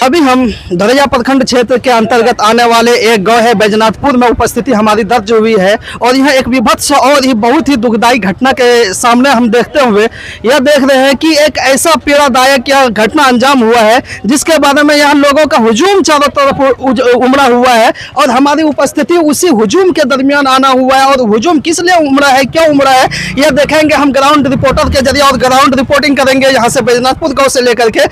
अभी हम धोरैया प्रखंड क्षेत्र के अंतर्गत आने वाले एक गांव है बैजनाथपुर में उपस्थिति हमारी दर्ज हुई है और यह एक विभत्स और ही बहुत ही दुखदायी घटना के सामने हम देखते हुए यह देख रहे हैं कि एक ऐसा पीड़ादायक यह घटना अंजाम हुआ है जिसके बारे में यहाँ लोगों का हुजूम चारों तरफ उमड़ा हुआ है और हमारी उपस्थिति उसी हुजूम के दरमियान आना हुआ है। और हुजूम किस लिए उमड़ा है, क्यों उमड़ा है, यह देखेंगे हम ग्राउंड रिपोर्टर के जरिए और ग्राउंड रिपोर्टिंग करेंगे यहाँ से बैजनाथपुर गाँव से लेकर के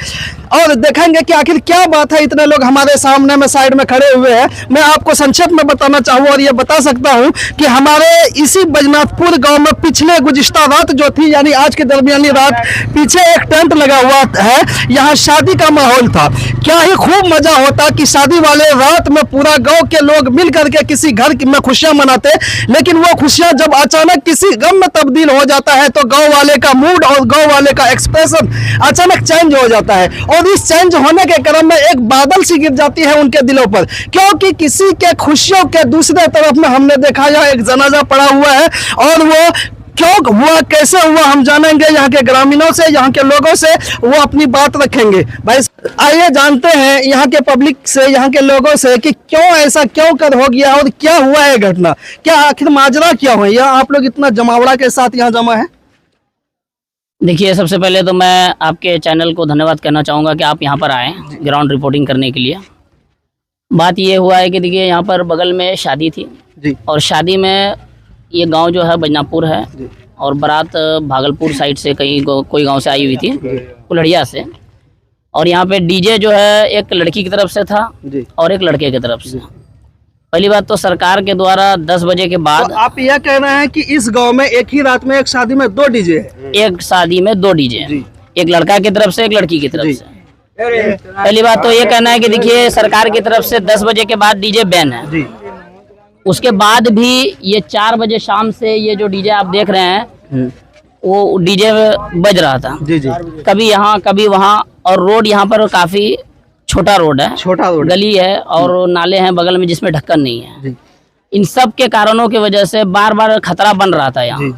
और देखेंगे कि आखिर क्या बात है इतने लोग हमारे सामने में साइड में खड़े हुए हैं। मैं आपको संक्षेप में बताना चाहूँ और ये बता सकता हूँ कि हमारे इसी बैजनाथपुर गांव में पिछले गुज़िश्ता रात जो थी यानी आज के दरमियानी रात पीछे एक टेंट लगा हुआ है, यहाँ शादी का माहौल था। क्या ही खूब मजा होता कि शादी वाले रात में पूरा गाँव के लोग मिल करके किसी घर में खुशियाँ मनाते, लेकिन वो खुशियाँ जब अचानक किसी गम में तब्दील हो जाता है तो गाँव वाले का मूड और गाँव वाले का एक्सप्रेशन अचानक चेंज हो जाता है और इस चेंज होने के क्रम में एक बादल सी गिर जाती है उनके दिलों पर, क्योंकि किसी के खुशियों के दूसरे तरफ में हमने देखा यह एक जनाजा पड़ा हुआ है और वो क्यों हुआ, कैसे हुआ, हम जानेंगे यहाँ के ग्रामीणों से, यहाँ के लोगों से, वो अपनी बात रखेंगे। भाई आइए जानते हैं यहाँ के पब्लिक से, यहाँ के लोगों से कि क्यों ऐसा क्यों कर हो गया और क्या हुआ है घटना, क्या आखिर माजरा क्या हुआ, या आप लोग इतना जमावड़ा के साथ यहाँ जमा है। देखिए, सबसे पहले तो मैं आपके चैनल को धन्यवाद करना चाहूँगा कि आप यहाँ पर आए ग्राउंड रिपोर्टिंग करने के लिए। बात ये हुआ है कि देखिए यहाँ पर बगल में शादी थी जी, और शादी में ये गांव जो है बैजनाथपुर है और बारात भागलपुर साइड से कहीं कोई गांव से आई हुई थी कुल्हड़िया से, और यहाँ पे डीजे जो है एक लड़की की तरफ से था और एक लड़के की तरफ से। पहली बात तो सरकार के द्वारा 10 बजे के बाद तो आप यह कह रहे हैं कि इस गांव में एक ही रात में एक शादी में 2 डीजे है। एक शादी में 2 डीजे, एक लड़का की तरफ से एक लड़की की तरफ से। पहली बात तो ये कहना है कि देखिए सरकार की तरफ से 10 बजे के बाद डीजे बैन है। उसके बाद भी ये 4 बजे शाम से ये जो डीजे आप देख रहे हैं वो डीजे बज रहा था कभी यहाँ कभी वहाँ, और रोड यहाँ पर काफी छोटा रोड है, गली है और नाले हैं बगल में जिसमें ढक्कन नहीं है। इन सब के कारणों की वजह से बार बार खतरा बन रहा था यहाँ,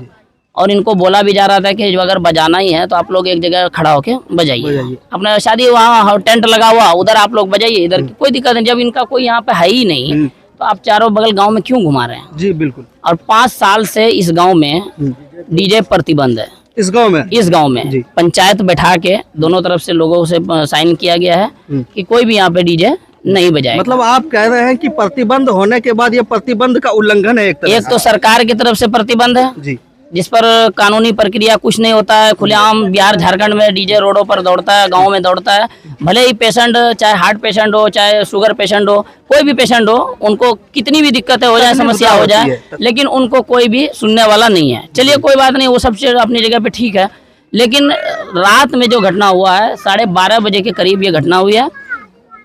और इनको बोला भी जा रहा था कि जो अगर बजाना ही है तो आप लोग एक जगह खड़ा होके बजाइए। अपना शादी वहाँ टेंट लगा हुआ उधर आप लोग बजाइए, इधर कोई दिक्कत नहीं। जब इनका कोई यहाँ पे है ही नहीं तो आप चारों बगल गाँव में क्यों घुमा रहे हैं। जी बिल्कुल। और 5 साल से इस गाँव में डीजे प्रतिबंध है। इस गांव में पंचायत बैठा के दोनों तरफ से लोगों से साइन किया गया है कि कोई भी यहाँ पे डीजे नहीं बजाए। मतलब आप कह रहे हैं कि प्रतिबंध होने के बाद ये प्रतिबंध का उल्लंघन है। एक तो सरकार की तरफ से प्रतिबंध है जी, जिस पर कानूनी प्रक्रिया कुछ नहीं होता है। खुलेआम बिहार झारखंड में डीजे रोडों पर दौड़ता है, गाँव में दौड़ता है। भले ही पेशेंट चाहे हार्ट पेशेंट हो, चाहे शुगर पेशेंट हो, कोई भी पेशेंट हो, उनको कितनी भी दिक्कतें हो जाए, समस्या हो जाए, लेकिन उनको कोई भी सुनने वाला नहीं है। चलिए कोई बात नहीं, वो सब चीज अपनी जगह पे ठीक है। लेकिन रात में जो घटना हुआ है 12:30 बजे के करीब ये घटना हुई है।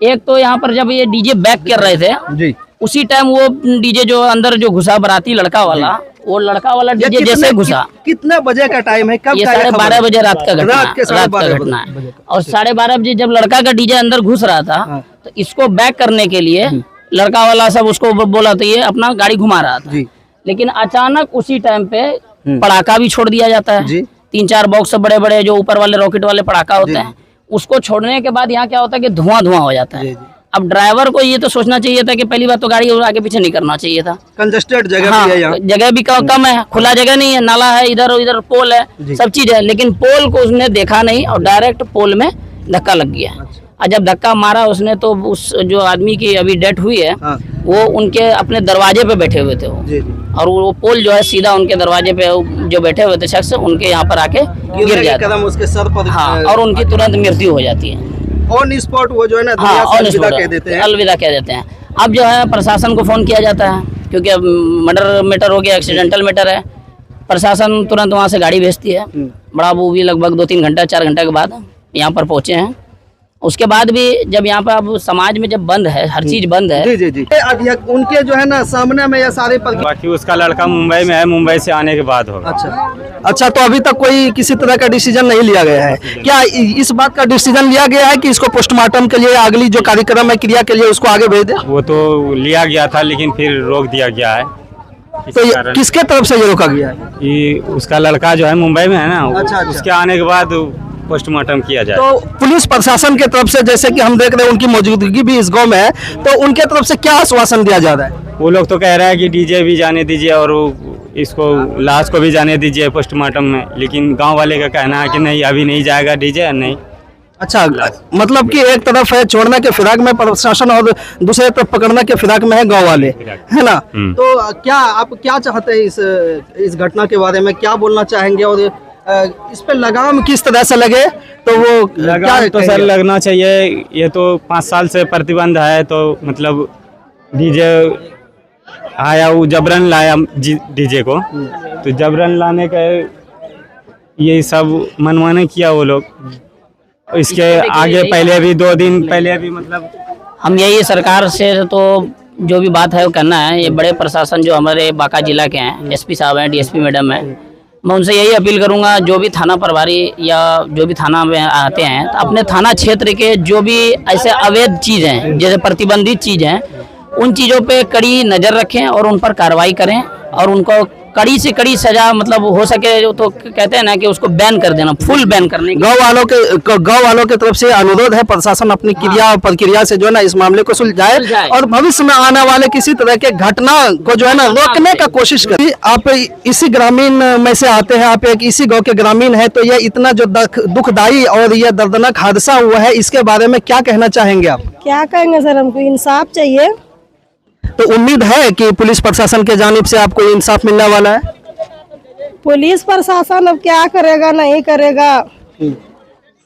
एक तो यहाँ पर जब ये डीजे बैक कर रहे थे उसी टाइम वो डीजे जो अंदर जो घुसा बराती लड़का वाला, वो लड़का वाला डीजे जैसे घुसा। कितने बजे का टाइम है, कब? ये 12:30 बजे रात का घटना है। और 12:30 बजे जब लड़का का डीजे अंदर घुस रहा था तो इसको बैक करने के लिए लड़का वाला सब उसको बोला तो ये अपना गाड़ी घुमा रहा था। लेकिन अचानक उसी टाइम पे पटाखा भी छोड़ दिया जाता है। 3-4 बॉक्स बड़े बड़े जो ऊपर वाले रॉकेट वाले पटाखा होते हैं, उसको छोड़ने के बाद यहाँ क्या होता है कि धुआं हो जाता है। अब ड्राइवर को ये तो सोचना चाहिए था कि पहली बात तो गाड़ी आगे पीछे नहीं करना चाहिए था। कंजस्टेड जगह भी है यहाँ। जगह भी कम है, खुला जगह नहीं है, नाला है, इधर पोल है, सब चीज है, लेकिन पोल को उसने देखा नहीं और डायरेक्ट पोल में धक्का लग गया। और जब धक्का मारा उसने तो उस जो आदमी की अभी डेथ हुई है वो उनके अपने दरवाजे पे बैठे हुए थे और वो पोल जो है सीधा उनके दरवाजे पे जो बैठे हुए थे शख्स उनके यहाँ पर आके गिर जाता है उसके सर पर। हाँ, और उनकी तुरंत मृत्यु हो जाती है ऑन स्पॉट। वो जो है ना अलविदा कह देते हैं। अब जो है प्रशासन को फोन किया जाता है क्योंकि अब मर्डर मैटर हो गया, एक्सीडेंटल मैटर है। प्रशासन तुरंत वहाँ से गाड़ी भेजती है। बड़ा वो भी लगभग 2-3 घंटा 4 घंटे के बाद यहाँ पर पहुँचे हैं। उसके बाद भी जब यहाँ पे अब समाज में जब बंद है, हर चीज बंद है। जी। उनके जो है ना सामने में ये सारे बाकी उसका लड़का मुंबई में है, मुंबई से आने के बाद होगा। अच्छा, तो अभी तक कोई किसी तरह का डिसीजन नहीं लिया गया है क्या? इस बात का डिसीजन लिया गया है कि इसको पोस्टमार्टम के लिए अगली जो कार्यक्रम है क्रिया के लिए उसको आगे भेज दे? वो तो लिया गया था लेकिन फिर रोक दिया गया है। तो किसके तरफ से ये रोका गया है? ये उसका लड़का जो है मुंबई में है ना। अच्छा। उसके आने के बाद पोस्टमार्टम किया जाए। तो पुलिस प्रशासन की तरफ से जैसे कि हम देख रहे हैं उनकी मौजूदगी भी इस गांव में है, तो उनके तरफ से क्या आश्वासन दिया जा रहा है? वो लोग तो कह रहा है कि डीजे भी जाने दीजिए और इसको लाश को भी जाने दीजिए पोस्टमार्टम में, लेकिन गांव वाले का कहना है कि नहीं अभी नहीं जाएगा डीजे, नहीं। अच्छा, मतलब कि एक तरफ है छोड़ने के फिराक में प्रशासन और दूसरे तरफ पकड़ने के फिराक में है गांव वाले, है ना? तो क्या आप क्या चाहते हैं इस घटना के बारे में, क्या बोलना चाहेंगे? और इस पे लगाम किस तरह से लगे तो वो लगाम तो सर लगना चाहिए। ये तो 5 साल से प्रतिबंध है, तो मतलब डीजे आया वो जबरन लाया डीजे को, तो जबरन लाने का ये सब मनमाने किया वो लोग। इसके आगे पहले भी 2 दिन पहले भी मतलब हम यही सरकार से तो जो भी बात है वो करना है। ये बड़े प्रशासन जो हमारे बांका जिला के हैं, एसपी साहब हैं, डीएसपी मैडम हैं, मैं उनसे यही अपील करूंगा, जो भी थाना प्रभारी या जो भी थाना में आते हैं तो अपने थाना क्षेत्र के जो भी ऐसे अवैध चीज़ हैं, जैसे प्रतिबंधित चीज़ हैं, उन चीज़ों पे कड़ी नज़र रखें और उन पर कार्रवाई करें और उनको कड़ी से कड़ी सजा, मतलब हो सके तो कहते हैं ना कि उसको बैन कर देना, फुल बैन करने। गांव वालों के तरफ से अनुरोध है प्रशासन अपनी क्रिया और प्रक्रिया से जो है ना इस मामले को सुलझाए और भविष्य में आने वाले किसी तरह के घटना को जो है ना रोकने का कोशिश करें। आप इसी ग्रामीण में से आते हैं, आप एक इसी गाँव के ग्रामीण है, तो ये इतना जो दुखदाई और ये दर्दनाक हादसा हुआ है, इसके बारे में क्या कहना चाहेंगे आप? क्या कहेंगे सर, हमको इंसाफ चाहिए। तो उम्मीद है कि पुलिस प्रशासन के जानिब से आपको इंसाफ मिलने वाला है? पुलिस प्रशासन अब क्या करेगा नहीं करेगा,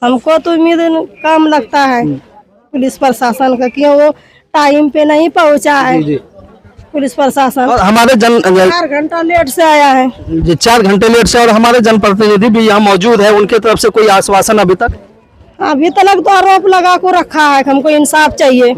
हमको तो उम्मीद कम लगता है पुलिस प्रशासन का, कि वो टाइम पे नहीं पहुंचा है पुलिस प्रशासन। और हमारे 4 घंटा लेट से आया है जी, 4 घंटे लेट से। और हमारे जनप्रतिनिधि भी यहाँ मौजूद है, उनके तरफ से कोई आश्वासन अभी तक तो आरोप लगा को रखा है, हमको इंसाफ चाहिए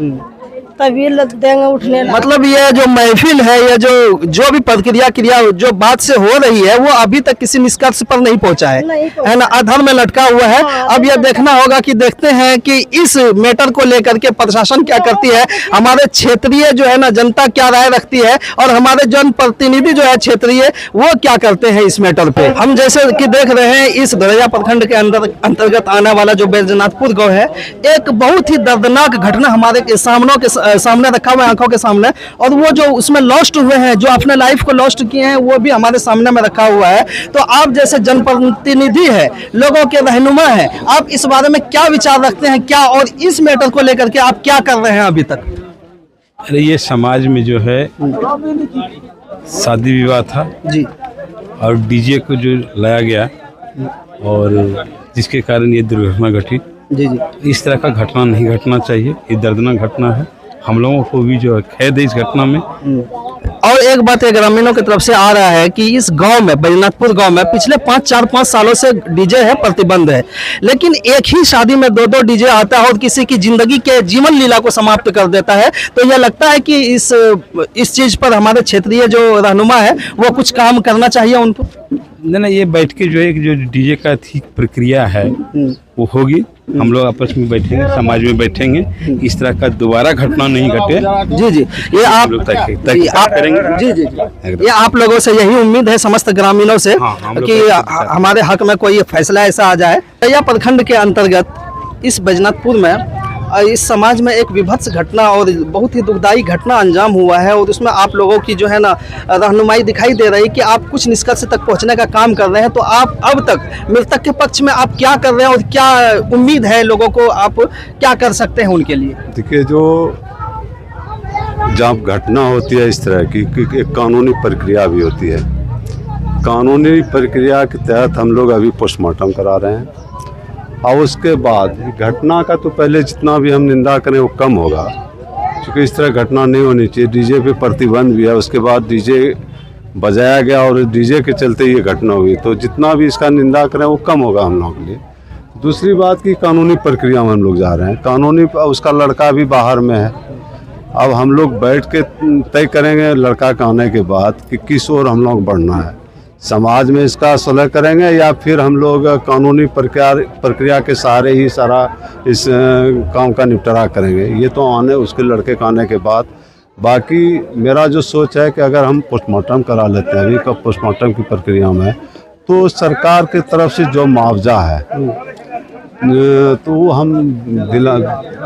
तभी देंगे उठने लगा। मतलब ये जो महफिल है, ये जो भी प्रक्रिया जो बात से हो रही है, वो अभी तक किसी निष्कर्ष पर नहीं पहुंचा है ना, अधर में लटका हुआ है। अब ये देखना होगा कि देखते हैं कि इस मैटर को लेकर के प्रशासन क्या करती है, हमारे क्षेत्रीय जो है ना जनता क्या राय रखती है और हमारे जनप्रतिनिधि जो है क्षेत्रीय वो क्या करते हैं इस मैटर पे। हम जैसे कि देख रहे हैं इस धरैया प्रखंड के अंतर्गत आने वाला जो बैजनाथपुर गाँव है, एक बहुत ही दर्दनाक घटना हमारे सामने रखा हुआ है, आंखों के सामने। और वो जो उसमें लॉस्ट हुए हैं, जो अपने लाइफ को लॉस्ट किए हैं, वो भी हमारे सामने में रखा हुआ है। तो आप जैसे जनप्रतिनिधि है, लोगों के रहनुमा है, आप इस बारे में क्या विचार रखते हैं, क्या और इस मैटर को लेकर के आप क्या कर रहे हैं अभी तक? अरे ये समाज में जो है शादी विवाह था जी, और डीजे को जो लाया गया और जिसके कारण ये दुर्घटना घटी। जी जी, इस तरह का घटना नहीं घटना चाहिए, ये दर्दनाक घटना है। हम लोगों को भी जो है खेद है इस घटना में। और एक बात ग्रामीणों की तरफ से आ रहा है कि इस गांव में, बैजनाथपुर गांव में पिछले 4-5 सालों से डीजे है, प्रतिबंध है, लेकिन एक ही शादी में 2-2 डीजे आता है और किसी की जिंदगी के जीवन लीला को समाप्त कर देता है। तो यह लगता है कि इस चीज पर हमारे क्षेत्रीय जो रहनुमा है वो कुछ काम करना चाहिए उनको। नहीं, ये बैठ के जो है जो डीजे का ठीक प्रक्रिया है वो होगी। हम लोग आपस में बैठेंगे, समाज में बैठेंगे, इस तरह का दोबारा घटना नहीं घटे। जी जी, ये आप करेंगे। जी जी जी, ये आप लोगों से यही उम्मीद है समस्त ग्रामीणों से कि हमारे हक में कोई फैसला ऐसा आ जाए। धरैया प्रखंड के अंतर्गत इस बैजनाथपुर में इस समाज में एक विभत्स घटना और बहुत ही दुखदाई घटना अंजाम हुआ है, और उसमें आप लोगों की जो है ना रहनुमाई दिखाई दे रही है कि आप कुछ निष्कर्ष तक पहुंचने का काम कर रहे हैं। तो आप अब तक मृतक के पक्ष में आप क्या कर रहे हैं और क्या उम्मीद है लोगों को, आप क्या कर सकते हैं उनके लिए? देखिए, जो जब घटना होती है इस तरह की, एक कानूनी प्रक्रिया भी होती है। कानूनी प्रक्रिया के तहत हम लोग अभी पोस्टमार्टम करा रहे हैं, और उसके बाद घटना का तो पहले जितना भी हम निंदा करें वो कम होगा, क्योंकि इस तरह घटना नहीं होनी चाहिए। डीजे पे प्रतिबंध भी है, उसके बाद डीजे बजाया गया और डीजे के चलते ये घटना हुई, तो जितना भी इसका निंदा करें वो कम होगा हम लोग के लिए। दूसरी बात की कानूनी प्रक्रिया में हम लोग जा रहे हैं, कानूनी उसका लड़का भी बाहर में है। अब हम लोग बैठ के तय करेंगे लड़का के आने के बाद कि किस ओर हम लोग बढ़ना है, समाज में इसका सुलह करेंगे या फिर हम लोग कानूनी प्रक्रिया के सहारे ही सारा इस काम का निपटारा करेंगे। ये तो आने उसके लड़के के आने के बाद। बाकी मेरा जो सोच है कि अगर हम पोस्टमार्टम करा लेते हैं अभी का पोस्टमार्टम की प्रक्रिया में, तो सरकार की तरफ से जो मुआवजा है तो वो हम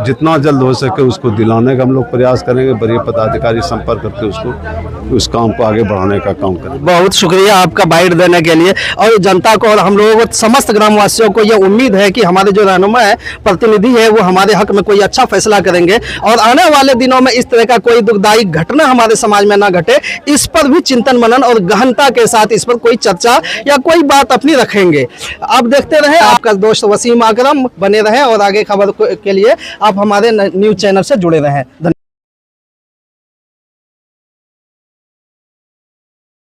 जितना जल्द हो सके उसको दिलाने का हम लोग प्रयास करेंगे। बड़े पदाधिकारी संपर्क करके उसको उस काम को आगे बढ़ाने का काम करेंगे। बहुत शुक्रिया आपका बाइट देने के लिए। और जनता को और हम लोगों को, समस्त ग्रामवासियों को ये उम्मीद है कि हमारे जो रहनुमा है, प्रतिनिधि है, वो हमारे हक में कोई अच्छा फैसला करेंगे और आने वाले दिनों में इस तरह का कोई दुखदायी घटना हमारे समाज में ना घटे, इस पर भी चिंतन मनन और गहनता के साथ इस पर कोई चर्चा या कोई बात अपनी रखेंगे। आप देखते रहे, आपका दोस्त वसीम आकरम बने रहे और आगे खबर के लिए आप हमारे न्यूज़ चैनल से जुड़े रहें।